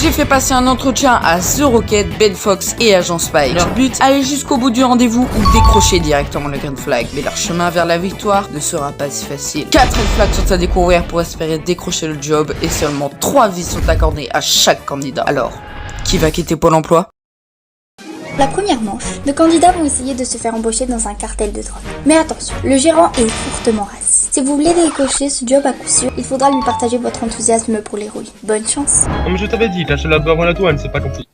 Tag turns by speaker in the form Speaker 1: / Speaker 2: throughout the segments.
Speaker 1: J'ai fait passer un entretien à The Rocket, Ben Fox et Agent Spike. Leur but, aller jusqu'au bout du rendez-vous ou décrocher directement le Green Flag. Mais leur chemin vers la victoire ne sera pas si facile. 4 Red Flags sont à découvrir pour espérer décrocher le job et seulement 3 vies sont accordées à chaque candidat. Alors, qui va quitter Pôle emploi ?
Speaker 2: La première manche, nos candidats vont essayer de se faire embaucher dans un cartel de drogue. Mais attention, le gérant est fortement raciste. Si vous voulez décocher ce job à coup sûr, il faudra lui partager votre enthousiasme pour l'héroïne. Bonne chance.
Speaker 3: Comme je t'avais dit, lâchez la barre à la douane, c'est pas compris.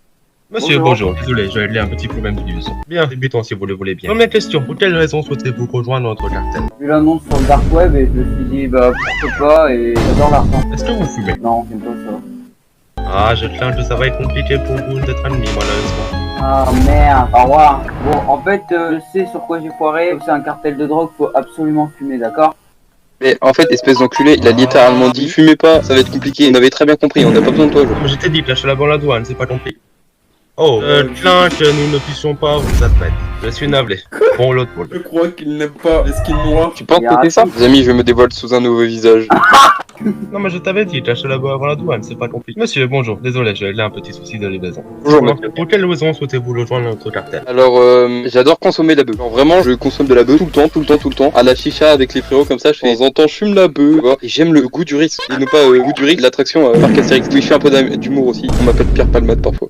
Speaker 3: Monsieur, bonjour. Désolé, j'ai réglé un petit problème de division. Bien, débutons si vous le voulez bien. Première question, pour quelle raison souhaitez-vous rejoindre notre cartel?
Speaker 4: J'ai vu l'annonce sur le dark web et je me suis dit, bah pourquoi pas, et j'adore l'argent.
Speaker 3: Est-ce que vous fumez?
Speaker 4: Non, j'aime pas ça.
Speaker 3: Ah, je crains que ça va être compliqué pour vous d'être admis, malheureusement.
Speaker 4: Ah merde, au revoir. Bon, en fait, je sais sur quoi j'ai foiré. C'est un cartel de drogue, faut absolument fumer, d'accord?
Speaker 5: Mais en fait, espèce d'enculé, il a littéralement dit fumez pas, ça va être compliqué. On avait très bien compris, on n'a pas besoin de toi.
Speaker 3: Comme je t'ai dit, lâchez la barre à la douane, c'est pas compris. Oh, crains que nous ne puissions pas vous admettre. Je suis navré. Bon, l'autre pôle.
Speaker 6: Je crois qu'il n'aime pas les skins noirs.
Speaker 5: Tu penses que c'est ça? Les amis, je me dévoile sous un nouveau visage.
Speaker 3: Non, mais je t'avais dit, lâchez la barre à la douane, c'est pas compris. Monsieur, bonjour, désolé, j'ai réglé un petit souci de livraison.
Speaker 5: Bonjour, monsieur.
Speaker 3: Pour quelle raison souhaitez-vous rejoindre notre cartel?
Speaker 5: Alors, j'adore consommer la bœuf. Genre vraiment, je consomme de la bœuf tout le temps. À la chicha avec les frérots comme ça, je fais de temps en temps, je fume la bœuf. Et j'aime le goût du risque. Et non pas goût du risque, l'attraction Parc Astérix. Oui, je fais un peu d'humour aussi. On m'appelle Pierre Palmade parfois.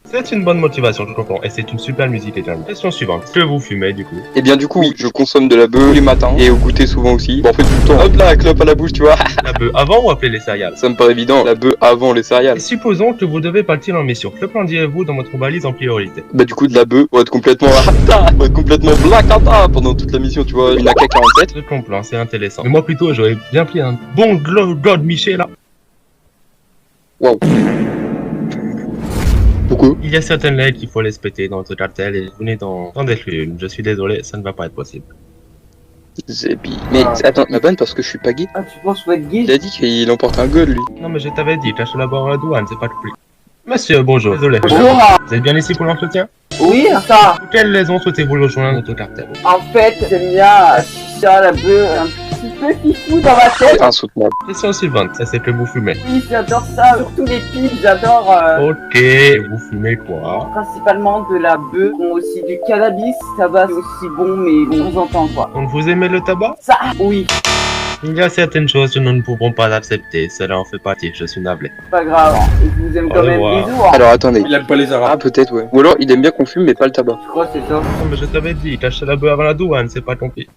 Speaker 3: C'est une bonne motivation, je comprends, et c'est une super musique également. Question suivante, que vous fumez du coup?
Speaker 5: Et bien du coup, oui, je consomme de la bœuf tous les matins et au goûter souvent aussi. Bon, en fait tout le temps. Hop là, clope à la bouche, tu vois.
Speaker 3: La bœuf avant ou après les céréales?
Speaker 5: Ça me paraît évident, la bœuf avant les
Speaker 3: Et
Speaker 5: céréales.
Speaker 3: supposons que vous devez partir en mission. Que prendriez-vous dans votre valise en priorité?
Speaker 5: Bah du coup de la bœuf pour être complètement pour être complètement black pendant toute la mission, tu vois, une AK-47.
Speaker 3: Je comprends, c'est intéressant. Mais moi plutôt, j'aurais bien pris un bon God Michel là.
Speaker 5: Waouh. Pourquoi?
Speaker 3: Il y a certaines règles qu'il faut respecter dans notre cartel et vous venez d'en détruire une. Je suis désolé, ça ne va pas être possible.
Speaker 5: Zébi. Mais attends, ma bonne, parce que je suis pas gay.
Speaker 4: Ah, tu penses faut être gay?
Speaker 5: Il a dit qu'il emporte un gold lui.
Speaker 3: Non mais je t'avais dit, cache la barre à la douane, c'est pas compris. Monsieur, bonjour, désolé.
Speaker 4: Bonjour.
Speaker 3: Vous êtes bien ici pour l'entretien?
Speaker 4: Oui, ça.
Speaker 3: Pour quelle raison souhaitez-vous rejoindre notre cartel?
Speaker 4: En fait, j'aime bien ça, la bœuf, un petit peu fifou dans ma tête.
Speaker 5: C'est insoutenable.
Speaker 3: Question suivante, ça c'est que vous fumez.
Speaker 4: Oui, j'adore ça, surtout les pipes, j'adore
Speaker 3: Ok, vous fumez quoi?
Speaker 4: principalement de la bœuf, aussi du cannabis, tabac c'est aussi bon, mais de temps en temps quoi.
Speaker 3: Donc vous aimez le tabac?
Speaker 4: Ça, oui,
Speaker 3: Il y a certaines choses que nous ne pourrons pas accepter, cela en fait partie, je suis navré.
Speaker 4: c'est pas grave, je vous aime quand
Speaker 3: Au
Speaker 4: même,
Speaker 3: revoir.
Speaker 4: bisous. Hein.
Speaker 5: Alors attendez.
Speaker 6: Il aime pas les
Speaker 5: Ah
Speaker 6: arabes.
Speaker 5: peut-être ouais. Ou alors il aime bien qu'on fume mais pas le tabac.
Speaker 4: Je crois que c'est ça.
Speaker 3: Non mais je t'avais dit, cache la bœuf avant la douane, c'est pas compris.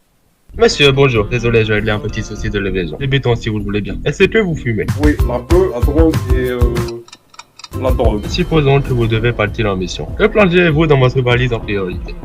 Speaker 3: Monsieur, bonjour, désolé, j'ai réglé un petit souci de livraison. Débutons si vous le voulez bien. Est-ce que vous fumez?
Speaker 6: Oui, la bœuf, la drogue et la drogue.
Speaker 3: Supposons que vous devez partir en mission. Que plongez-vous dans votre valise en priorité?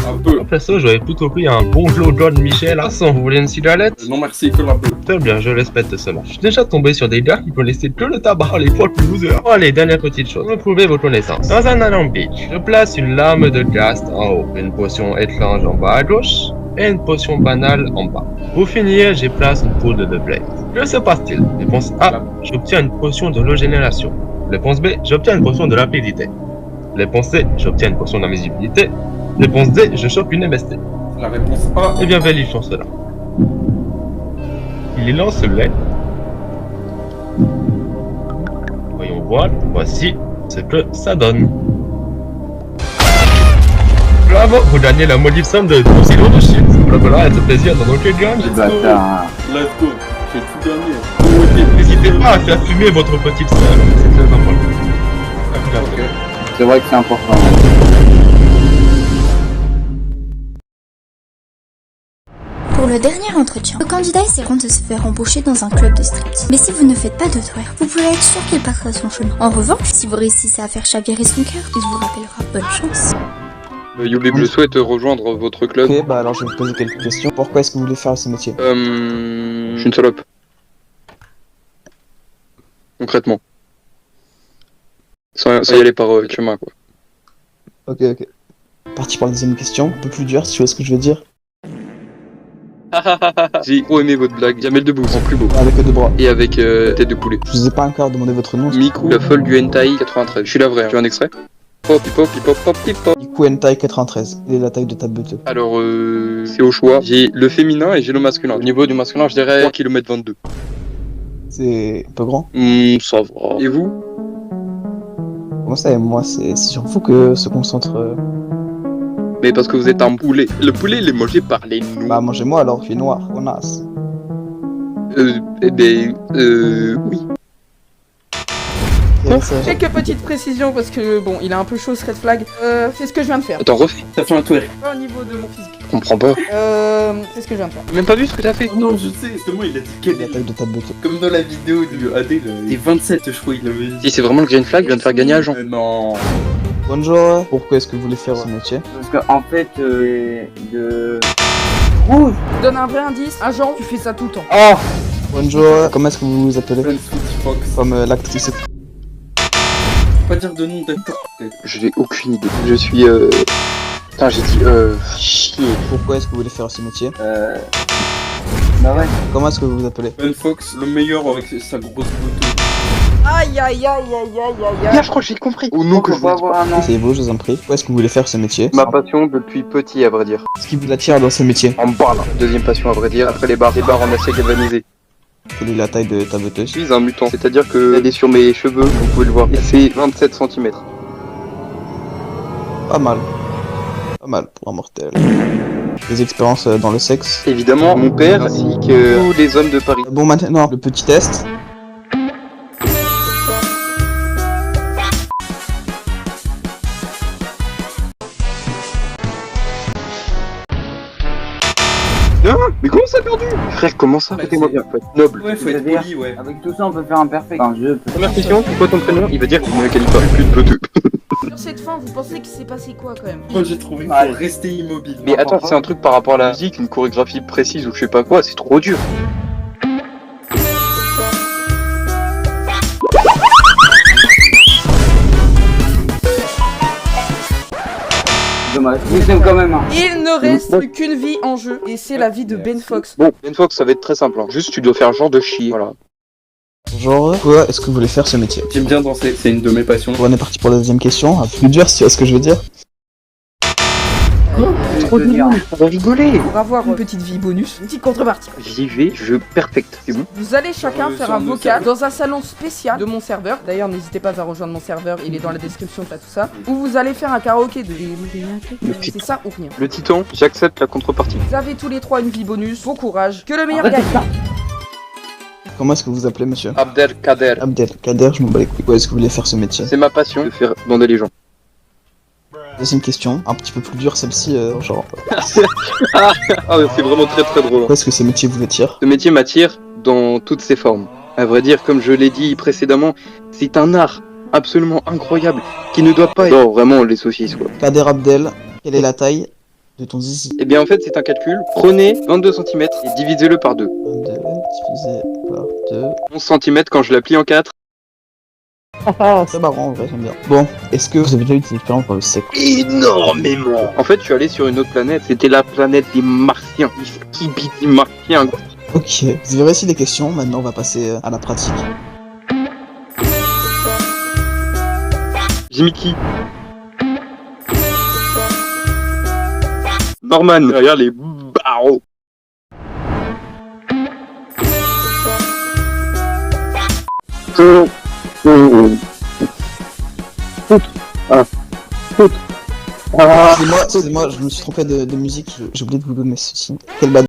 Speaker 6: Un peu.
Speaker 3: Après ça, j'aurais plutôt pris un bon John Michel. Ah, sans vous voulez une cigarette?
Speaker 6: Non merci, que la bœuf.
Speaker 3: Très bien, je respecte cela. Je suis déjà tombé sur des gars qui connaissaient que le tabac à l'époque du loser. Bon, allez, dernière petite chose. Vous prouvez vos connaissances. Dans un alambic, je place une lame de gast en haut, une potion étrange en bas à gauche, et une potion banale en bas. Pour finir, j'y place une poudre de blade. Que se passe-t-il? Réponse A, j'obtiens une potion de régénération. Réponse B, j'obtiens une potion de rapidité. Réponse C, j'obtiens une potion d'invisibilité. Réponse D, je chope une MST.
Speaker 6: La réponse A.
Speaker 3: Eh bien, vérifions cela. Il lance le lait. Voyons voir, voici ce que ça donne. Bravo, vous gagnez la maudite somme de 12 kilos de shit. Voilà, avec plaisir dans notre gang.
Speaker 4: C'est bâtard.
Speaker 6: Let's go. J'ai tout gagné.
Speaker 3: N'hésitez pas à faire fumer votre petite sœur. C'est très important.
Speaker 6: Ok.
Speaker 4: C'est vrai que c'est important.
Speaker 2: Pour le dernier entretien, nos candidats essaieront de se faire embaucher dans un club de striptease. Mais si vous ne faites pas de twerk, vous pouvez être sûr qu'il passera son chemin. En revanche, si vous réussissez à faire chavirer son cœur, il vous rappellera bonne chance.
Speaker 5: Youbib, je souhaite rejoindre votre club.
Speaker 7: Ok, bah alors je vais vous poser quelques questions. Pourquoi est-ce que vous voulez faire ce métier?
Speaker 5: Je suis une salope. Concrètement. Sans y aller par chemin quoi.
Speaker 7: Ok. Parti par la deuxième question, un peu plus dur si tu vois ce que je veux dire.
Speaker 5: J'ai trop aimé votre blague. Jamel Debbouze, en plus beau.
Speaker 7: Avec deux bras.
Speaker 5: Et avec tête de poulet.
Speaker 7: Je vous ai pas encore demandé votre nom.
Speaker 5: Miku, la folle du hentai 93. Je suis la vraie, hein. Tu veux un extrait? Pop, pop, pop, pop, pop.
Speaker 7: Du coup, hentai 93. Quelle est la taille de ta beuteuse?
Speaker 5: Alors, c'est au choix. J'ai le féminin et j'ai le masculin. Au niveau du masculin, je dirais 3 km 22.
Speaker 7: C'est un peu grand.
Speaker 5: Ça va. Et vous?
Speaker 7: Comment ça et moi, c'est sur vous que se concentre...
Speaker 5: Mais parce que vous êtes un poulet. Le poulet, il est mangé par les noix.
Speaker 7: Bah mangez-moi alors, je suis noir, connasse.
Speaker 5: Oui.
Speaker 7: Ok, ça-
Speaker 1: Quelques petites précisions parce que bon, il est un peu chaud ce red flag. C'est ce que je viens de faire.
Speaker 5: Attends, refais.
Speaker 6: T'as fait un twerk.
Speaker 1: Pas au niveau de mon physique.
Speaker 5: Je comprends pas.
Speaker 1: C'est ce que je viens de faire.
Speaker 5: J'ai même pas vu ce que t'as fait.
Speaker 6: Oh non, je sais, justement, il a dit quel
Speaker 7: La taille de ta bête.
Speaker 6: Comme dans la vidéo de AD, là. Des 27, je crois, il avait dit.
Speaker 5: Si c'est vraiment le green flag, je viens de faire gagner à Jean.
Speaker 6: Non.
Speaker 7: Bonjour. Pourquoi est-ce que vous voulez faire ce métier?
Speaker 4: Parce que en fait, de rouge.
Speaker 1: Je donne un vrai indice. Agent, tu fais ça tout le temps.
Speaker 4: Oh,
Speaker 7: Bonjour. Comment est-ce que vous vous appelez?
Speaker 6: Sweet Fox.
Speaker 7: Comme l'actrice.
Speaker 6: Pas dire de nom d'acteur, peut-être.
Speaker 5: Je n'ai aucune idée. Je suis Putain, j'ai dit chier.
Speaker 7: Pourquoi est-ce que vous voulez faire ce métier?
Speaker 4: bah ouais.
Speaker 7: Comment est-ce que vous vous appelez?
Speaker 6: Ben Fox, le meilleur avec sa grosse photo.
Speaker 1: Aïe aïe aïe aïe aïe aïe aïe.
Speaker 5: Je crois que j'ai compris. Au nom que je
Speaker 4: Faut
Speaker 5: vous
Speaker 4: pas
Speaker 5: dis.
Speaker 4: avoir un nom.
Speaker 7: C'est beau, je vous en prie. Pourquoi est-ce que vous voulez faire ce métier?
Speaker 5: Ma passion depuis petit, à vrai dire.
Speaker 7: Ce qui vous attire dans ce métier?
Speaker 5: En barre, là. Deuxième passion, à vrai dire. Après les barres en acier galvanisé.
Speaker 7: Quelle est la taille de ta
Speaker 5: Je
Speaker 7: beuteuse?
Speaker 5: suis un mutant, c'est-à-dire que elle est sur mes cheveux, vous pouvez le voir. Et c'est 27 cm.
Speaker 7: Pas mal. Pas mal pour un mortel. Des expériences dans le sexe?
Speaker 5: Évidemment, mon père ainsi que tous les hommes de Paris.
Speaker 7: Bon, maintenant, le petit test.
Speaker 5: Non, mais comment ça perdu? Frère, comment ça?
Speaker 6: Ouais,
Speaker 5: Écoutez-moi
Speaker 6: c'est-
Speaker 5: bien, faut être noble.
Speaker 6: Ouais, faut être
Speaker 4: C'est-à-dire
Speaker 6: poli, ouais.
Speaker 4: Avec tout ça, on peut faire un perfect. Enfin, je peux.
Speaker 5: Première question, c'est quoi ton prénom? Il va dire qu'il ne qualifie pas. Plus de peu.
Speaker 1: Sur cette fin, vous pensez qu'il s'est passé quoi quand même?
Speaker 6: Moi, j'ai trouvé qu'il
Speaker 4: Ouais.
Speaker 6: faut rester immobile.
Speaker 5: Mais attends, c'est un truc par rapport à la musique, une chorégraphie précise ou je sais pas quoi, c'est trop dur.
Speaker 4: Dommage. Mais c'est quand même un.
Speaker 1: Il ne reste qu'une vie en jeu et c'est la vie de Ben Fox.
Speaker 5: Bon, une fois que ça va être très simple, hein. Juste tu dois faire genre de chier, voilà.
Speaker 7: Bonjour. Pourquoi est-ce que vous voulez faire ce métier?
Speaker 6: J'aime bien danser, c'est une de mes passions.
Speaker 7: On est parti pour la deuxième question. Un peu plus dur, si tu vois ce que je veux dire.
Speaker 5: Trop
Speaker 4: de dire.
Speaker 5: ça va rigoler.
Speaker 1: Pour avoir une petite vie bonus, une petite contrepartie.
Speaker 5: J'y vais, je perfecte, c'est bon.
Speaker 1: Vous allez chacun faire
Speaker 6: sur
Speaker 1: un
Speaker 6: nos
Speaker 1: vocal
Speaker 6: serveurs.
Speaker 1: dans un salon spécial de mon serveur. D'ailleurs, n'hésitez pas à rejoindre mon serveur, il est dans la description, là, tout ça. Où vous allez faire un karaoké de... C'est ça ou rien.
Speaker 5: Le titan, j'accepte la contrepartie.
Speaker 1: Vous avez tous les trois une vie bonus, bon courage, que le meilleur gagne.
Speaker 7: Comment est-ce que vous appelez, monsieur?
Speaker 5: Abdelkader.
Speaker 7: Abdelkader, je m'en bats les couilles. Pourquoi est-ce que vous voulez faire ce métier?
Speaker 5: C'est ma passion de faire bander les gens.
Speaker 7: Deuxième question, un petit peu plus dur celle-ci, genre.
Speaker 5: Ah, c'est vraiment très très drôle.
Speaker 7: Pourquoi est-ce que ce métier vous attire?
Speaker 5: Ce métier m'attire dans toutes ses formes. À vrai dire, comme je l'ai dit précédemment, c'est un art absolument incroyable qui ne doit pas être... Non, vraiment les saucisses quoi.
Speaker 7: Kader Abdel, quelle est la taille de ton zizi?
Speaker 5: Eh bien en fait c'est un calcul. Prenez 22 cm et divisez-le par 2.
Speaker 7: 22 divisé par 2.
Speaker 5: 11 cm quand je la plie en 4.
Speaker 7: C'est marrant, en vrai, j'aime bien. Bon, est-ce que vous avez déjà eu des expériences dans le sexe?
Speaker 5: Énormément. En fait je suis allé sur une autre planète. C'était la planète des Martiens. Les skibidi Martiens.
Speaker 7: Ok, vous avez réussi des questions, maintenant on va passer à la pratique.
Speaker 5: Jimmy qui Norman derrière les barreaux.
Speaker 7: Excusez-moi, je me suis trompé de musique, j'ai oublié de vous donner ceci. Quelle bad